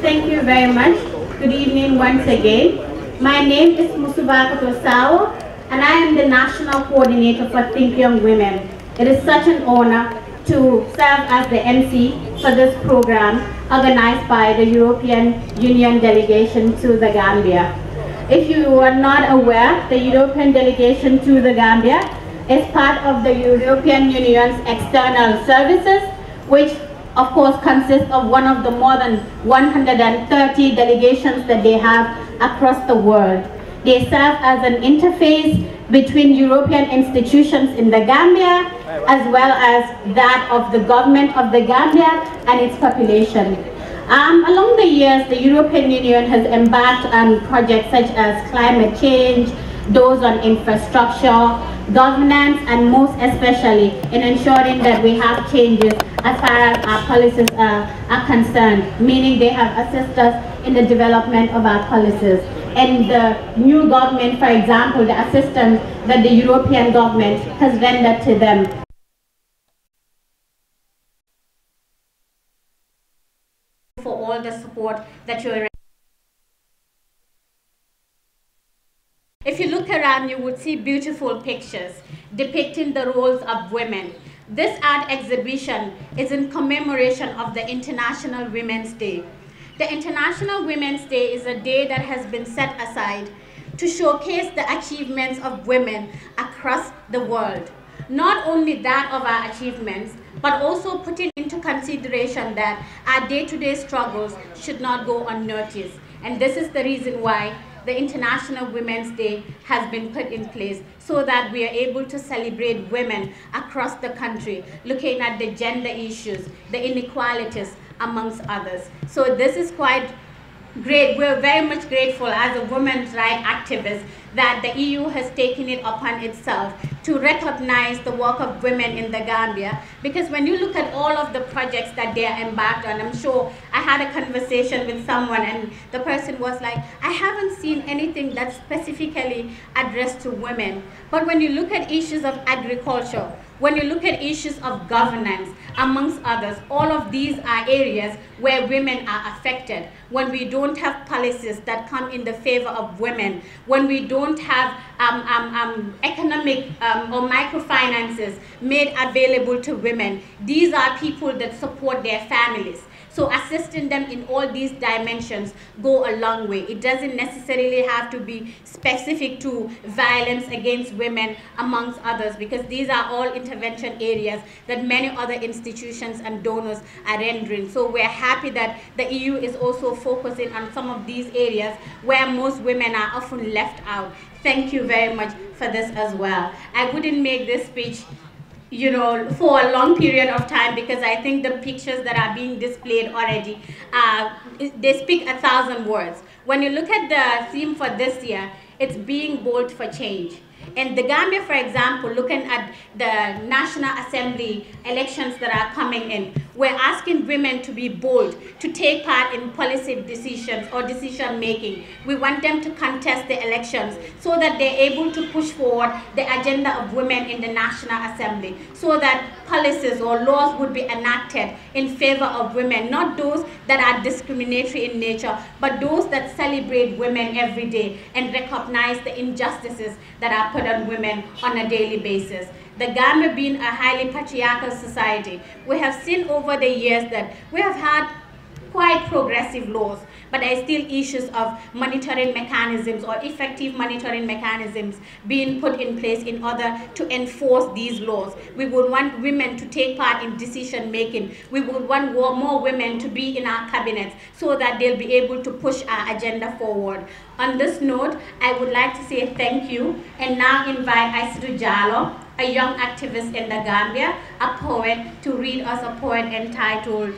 Thank you very much. Good evening once again. My name is Musu Bakoto Sawo, and I am the National Coordinator for Think Young Women. It is such an honor to serve as the MC for this program organized by the European Union delegation to the Gambia. If you are not aware, the European delegation to the Gambia is part of the European Union's external services, which of course consists of one of the more than 130 delegations that they have across the world. They serve as an interface between European institutions in the Gambia as well as that of the government of the Gambia and its population. Along the years, the European Union has embarked on projects such as climate change, those on infrastructure, governance, and most especially in ensuring that we have changes as far as our policies are concerned, meaning they have assisted us in the development of our policies. And the new government, for example, the assistance that the European government has rendered to them. For all the support that you're. If you look around, you would see beautiful pictures depicting the roles of women. This art exhibition is in commemoration of the International Women's Day. The International Women's Day is a day that has been set aside to showcase the achievements of women across the world. Not only that of our achievements, but also putting into consideration that our day-to-day struggles should not go unnoticed. And this is the reason why the International Women's Day has been put in place, so that we are able to celebrate women across the country, looking at the gender issues, the inequalities, amongst others. So this is quite great. We're very much grateful as a women's rights activist that the EU has taken it upon itself to recognize the work of women in the Gambia, because when you look at all of the projects that they are embarked on, I'm sure I had a conversation with someone and the person was like, I haven't seen anything that's specifically addressed to women. But when you look at issues of agriculture, when you look at issues of governance, amongst others, all of these are areas where women are affected. When we don't have policies that come in the favor of women, when we don't have economic or microfinances made available to women, these are people that support their families. So assisting them in all these dimensions go a long way. It doesn't necessarily have to be specific to violence against women, amongst others, because these are all intervention areas that many other institutions and donors are rendering. So we're happy that the EU is also focusing on some of these areas where most women are often left out. Thank you very much for this as well. I wouldn't make this speech for a long period of time, because I think the pictures that are being displayed already, they speak 1,000 words. When you look at the theme for this year, it's being bold for change. And the Gambia, for example, looking at the National Assembly elections that are coming in, we're asking women to be bold, to take part in policy decisions or decision making. We want them to contest the elections so that they're able to push forward the agenda of women in the National Assembly, so that policies or laws would be enacted in favor of women, not those that are discriminatory in nature, but those that celebrate women every day and recognize the injustices that are put on women on a daily basis. The Gambia being a highly patriarchal society, we have seen over the years that we have had quite progressive laws, but there are still issues of monitoring mechanisms or effective monitoring mechanisms being put in place in order to enforce these laws. We would want women to take part in decision making. We would want more women to be in our cabinets so that they'll be able to push our agenda forward. On this note, I would like to say thank you and now invite Aissatou Jallow, a young activist in the Gambia, a poet, to read us a poem entitled